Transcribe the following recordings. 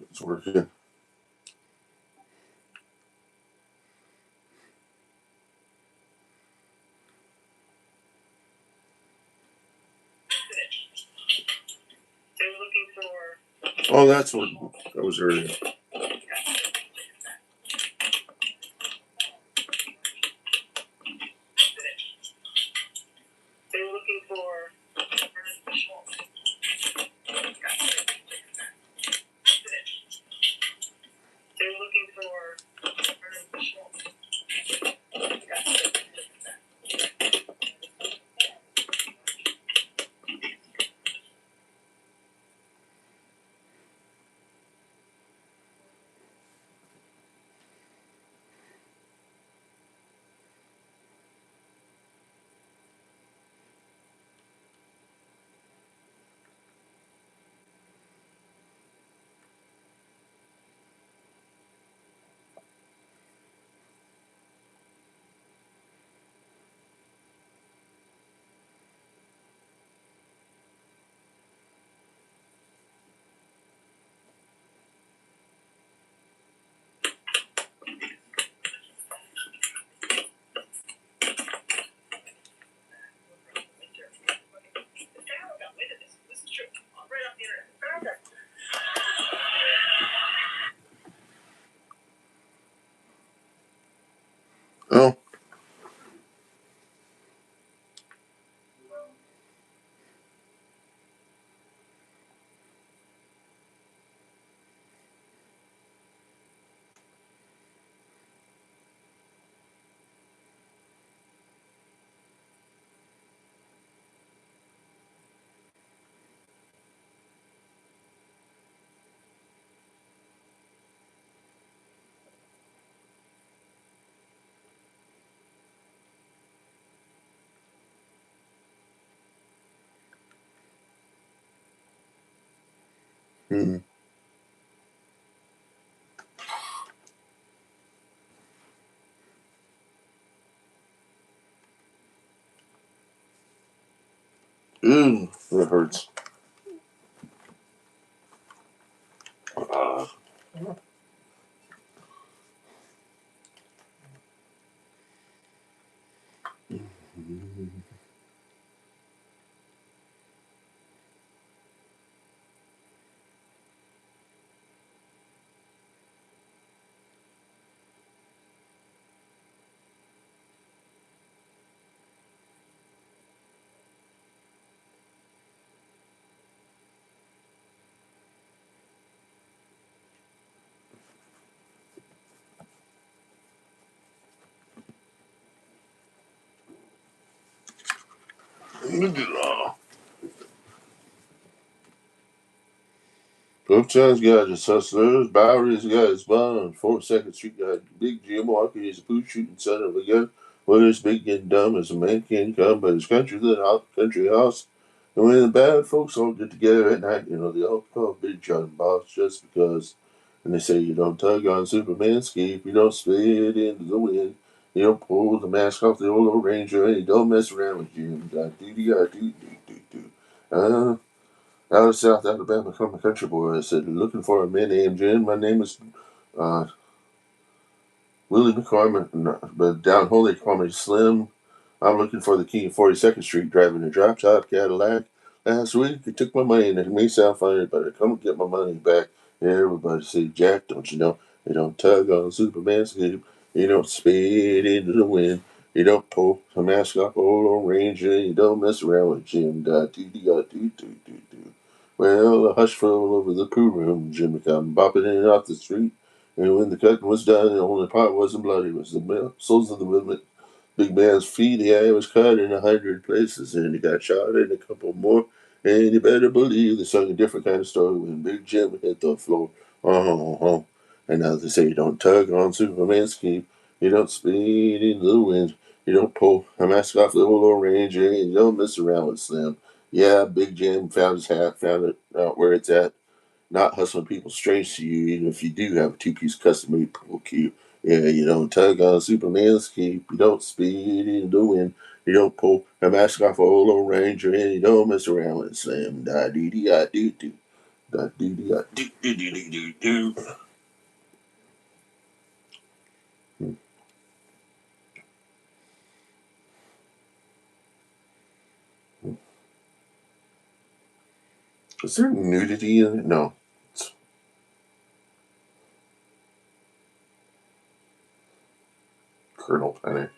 It's working. Oh, that's what that was earlier. Oh. Mm. That hurts. Ah. Uptown's got his hustlers, Bowery's got his bun, and 42nd Street got Big Jim Walker, he's a poo shooting son of a gun. Whether it's big and dumb as a man can come, but his country house. And when the bad folks all get together at night, they all call Big John Boss just because. And they say you don't tug on Superman's cape, you don't spit into the wind, you don't pull the mask off the old Ranger, and you don't mess around with Jim. Out of South Alabama, from a country boy. I said, looking for a man named Jim. My name is uh, Willie McCormick, but down home they call me Slim. I'm looking for the king of 42nd Street, driving a drop top Cadillac. Last week he took my money, and it may sound funny, but I come get my money back. Everybody say, Jack, don't you know? You don't tug on Superman's cape. You don't spit into the wind. You don't pull the mask off old Ranger. You don't mess around with Jim. Da-dee-dee-da-doo-doo-doo-doo. Well, a hush fell over the poo room. Jim come bopping in off the street. And when the cutting was done, the only part wasn't bloody. It was the soles of the big man's feet. The eye was cut in 100 places, and he got shot in a couple more. And you better believe they sung a different kind of story when Big Jim hit the floor. Oh. And now they say you don't tug on Superman's cape. You don't speed into the wind. You don't pull a mask off the old Ranger. And you don't mess around with Slim. Yeah, Big Jim found his hat, found it out where it's at, not hustling people strange to you, even if you do have a two-piece custom made pool cue. Yeah, you don't tug on Superman's cape, you don't speed in the wind, you don't pull a mask off a old Ranger, and you don't mess around with Slim. Da dee dee da doo doo. Da doo doo da doo doo doo doo doo. Is there nudity in it? No. It's Colonel Penny.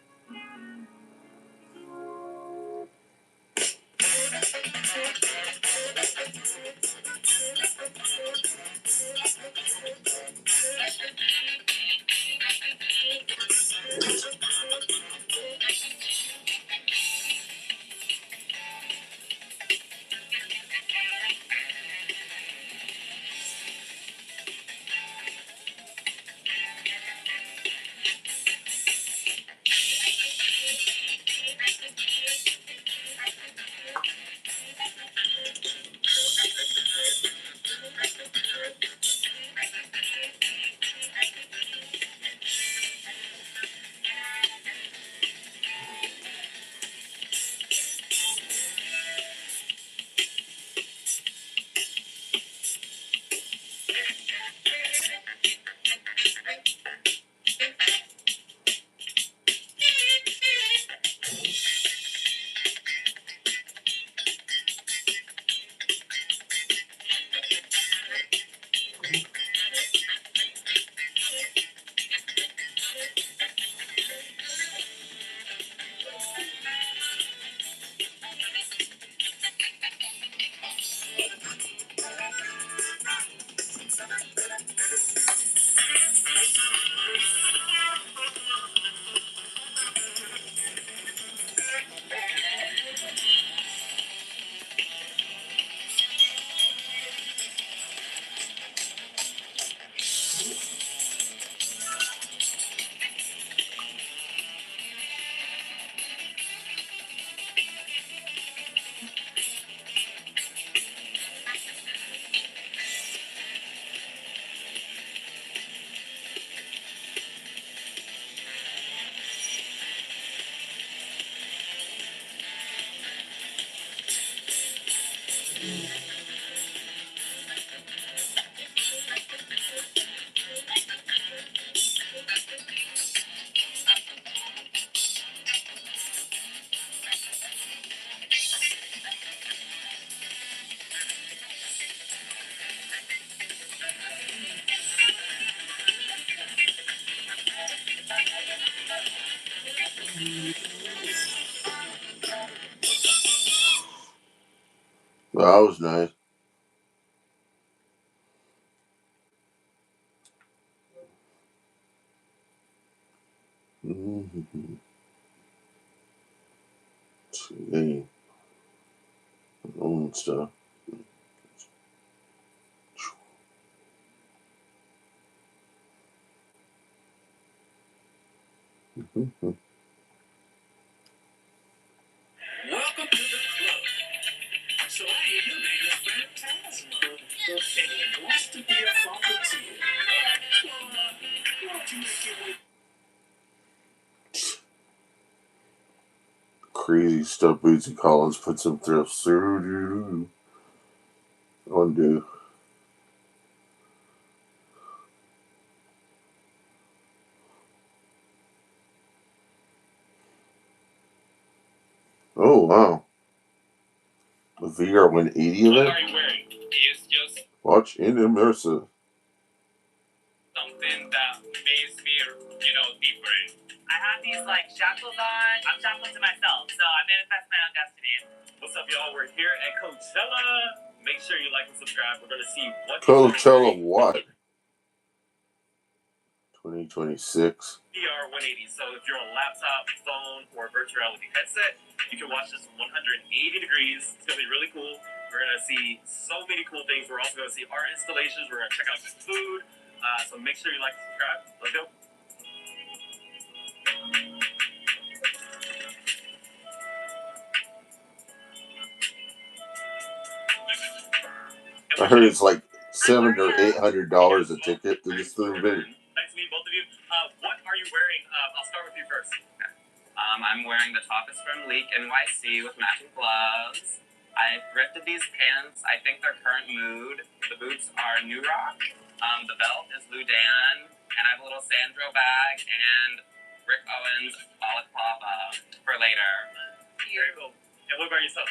Well, that was nice. Mm-hmm. See, own stuff. Mm-hmm. Welcome to the club. So I hear you made a phantasma, and he wants to be a father to you. Well, why don't you make your way? Crazy stuff Bootsy Collins puts him through. Undo. Oh, wow. The VR 180 of What it? are you wearing? It's just Watch and immersive. something that makes me, different. I have these shackles on. I'm shackles to myself, so I manifest my own destiny. What's up, y'all? We're here at Coachella. Make sure you like and subscribe. We're gonna see what Coachella what? 2026. VR 180. So if you're on a laptop, phone, or a virtual reality headset, you can watch this 180 degrees. It's gonna be really cool. We're gonna see so many cool things. We're also gonna see art installations. We're gonna check out some food. So make sure you like and subscribe. Let's go. I heard it's like $700 or $800 a ticket to this thing. Nice to meet both of you. What are you wearing? I'll start with you first. I'm wearing the top is from Lic NYC with matching gloves. I thrifted these pants. I think their current mood. The boots are New Rock. The belt is Ludan. And I have a little Sandro bag and Rick Owens balaclava for later. Very cool. And what about yourself?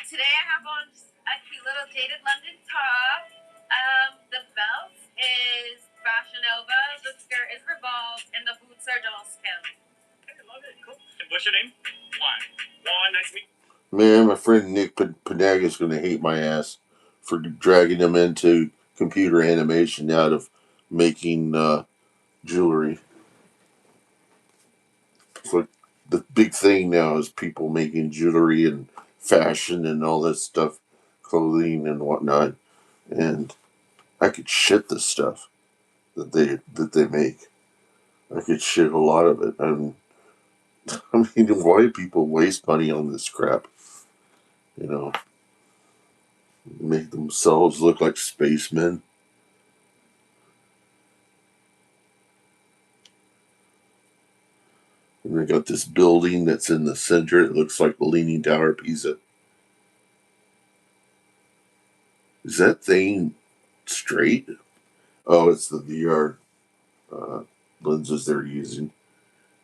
Today I have on a cute little Dated London top. The belt is Fashion Nova. The skirt is Revolve. And the boots are Doll Skill. I love it. Cool. And what's your name? Juan. Juan, nice to meet you. Man, my friend Nick Panaga is going to hate my ass for dragging him into computer animation out of making jewelry. So the big thing now is people making jewelry and fashion and all this stuff, clothing and whatnot. And I could shit this stuff that they make. I could shit a lot of it. And I mean, why do people waste money on this crap? You know, make themselves look like spacemen. And they got this building that's in the center. It looks like the Leaning Tower of Pisa. Is that thing straight? Oh, it's the VR uh, lenses they're using.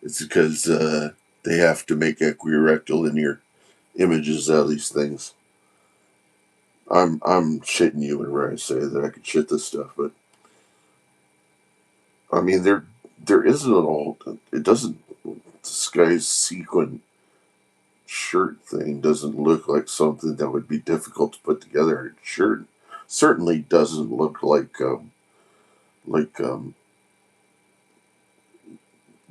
It's because they have to make equirectilinear images out of these things. I'm shitting you when I say that I could shit this stuff, but I mean there isn't at all. It doesn't. This guy's sequin shirt thing doesn't look like something that would be difficult to put together. It sure certainly doesn't look like the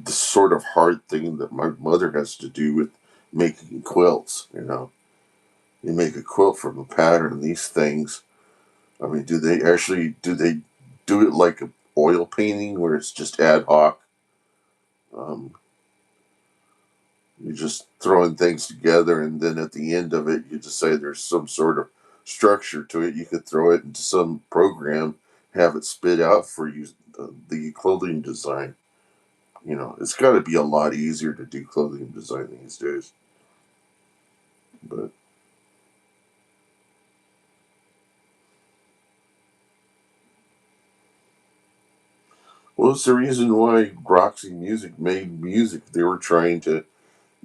sort of hard thing that my mother has to do with making quilts. You know, you make a quilt from a pattern. These things. I mean, do they do it like a oil painting where it's just ad hoc? Um, You're just throwing things together, and then at the end of it, you decide there's some sort of structure to it. You could throw it into some program, have it spit out for you the clothing design. You know, it's got to be a lot easier to do clothing design these days. But what's the reason why Roxy Music made music? They were trying to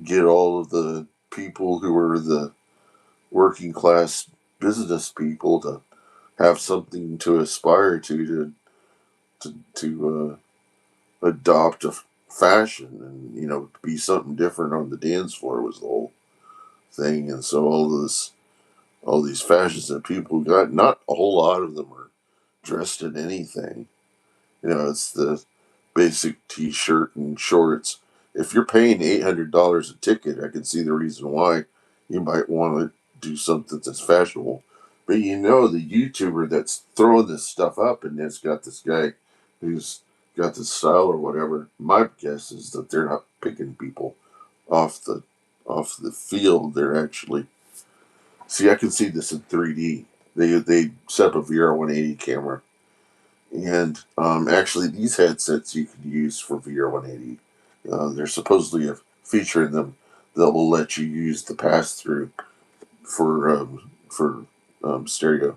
get all of the people who were the working class business people to have something to aspire to adopt a fashion and be something different on the dance floor was the whole thing. And so all these fashions that people got, not a whole lot of them are dressed in anything. It's the basic T-shirt and shorts. If you're paying $800 a ticket, I can see the reason why you might want to do something that's fashionable. But the YouTuber that's throwing this stuff up and it's got this guy who's got the style or whatever. My guess is that they're not picking people off the field. They're actually see. I can see this in 3D. They set up a VR 180 camera, and actually these headsets you can use for VR 180. There's supposedly a feature in them that will let you use the pass through for stereo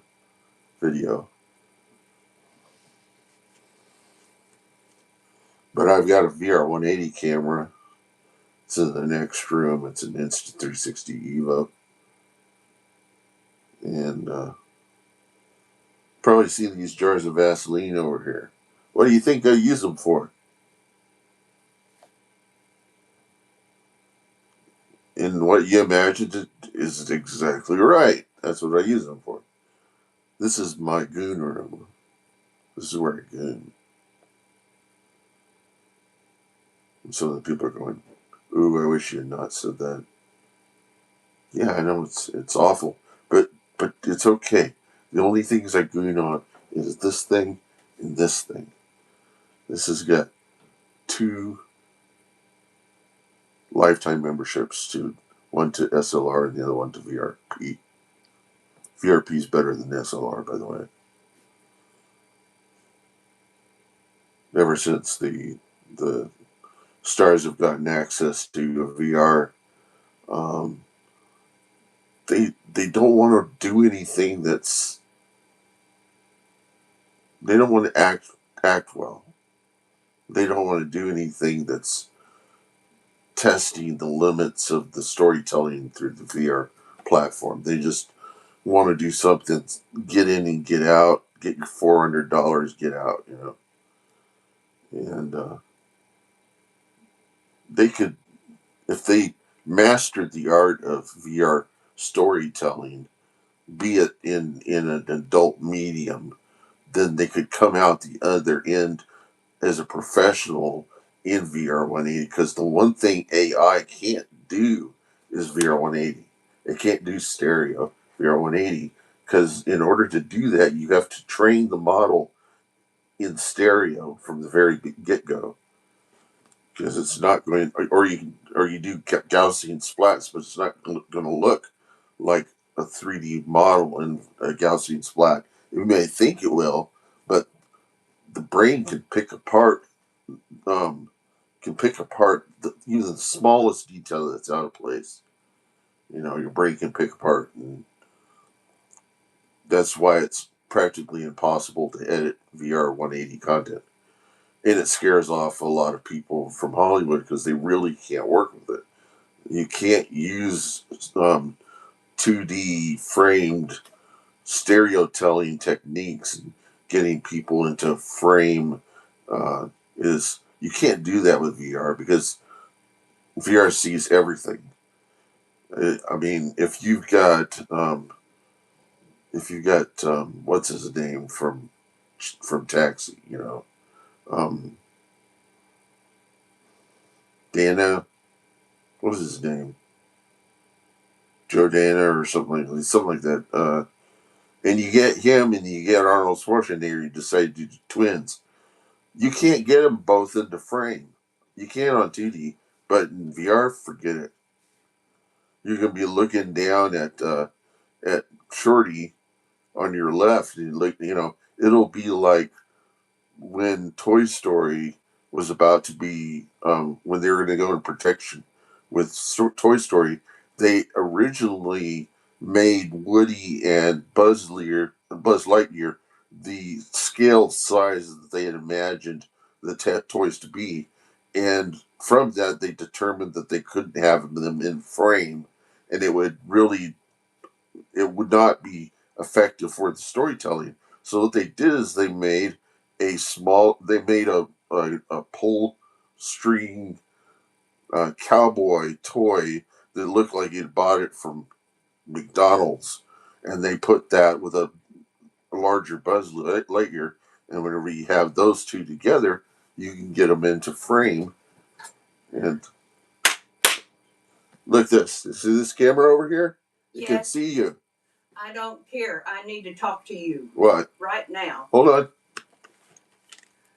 video. But I've got a VR 180 camera. It's in the next room. It's an Insta360 Evo. And probably see these jars of Vaseline over here. What do you think I use them for? And what you imagined is exactly right. That's what I use them for. This is my goon room. This is where I goon. And some of the people are going, "Ooh, I wish you had not said that." Yeah, I know it's awful, but it's okay. The only things I goon on is this thing and this thing. This has got 2 lifetime memberships to one to SLR and the other one to VRP. VRP is better than SLR, by the way. Ever since the stars have gotten access to VR, um, they don't want to do anything that's, they don't want to act well. They don't want to do anything that's testing the limits of the storytelling through the VR platform. They just want to do something, get in and get out, get your $400, get out, you know. And they could, if they mastered the art of VR storytelling, be it in an adult medium, then they could come out the other end as a professional in VR 180. Because the one thing AI can't do is VR 180. It can't do stereo VR 180. Because in order to do that, you have to train the model in stereo from the very get go. Because it's not going, or you do Gaussian splats, but it's not going to look like a 3D model in a Gaussian splat. You may think it will, but the brain can pick apart even the smallest detail that's out of place. You know, your brain can pick apart, and that's why it's practically impossible to edit VR 180 content. And it scares off a lot of people from Hollywood because they really can't work with it. You can't use 2D framed stereotelling techniques and getting people into frame is you can't do that with VR because VR sees everything. I mean, if you've got what's his name from Taxi, you know, um, Dana, what was his name, Joe Dana or something like that. And you get him and you get Arnold Schwarzenegger, you decide to do twins. You can't get them both into frame. You can on 2D, but in VR, forget it. You're gonna be looking down at Shorty on your left, and it'll be like when Toy Story was about to be when they were going to go in protection with Toy Story. They originally made Woody and Buzz Lightyear the scale size that they had imagined the toys to be, and from that they determined that they couldn't have them in frame, and it would not be effective for the storytelling. So what they did is they made a pull string cowboy toy that looked like you'd bought it from McDonald's, and they put that with a larger Buzz Lightyear, and whenever you have those two together, you can get them into frame. And look this. See this camera over here? It can see you. I don't care. I need to talk to you. What? Right now. Hold on.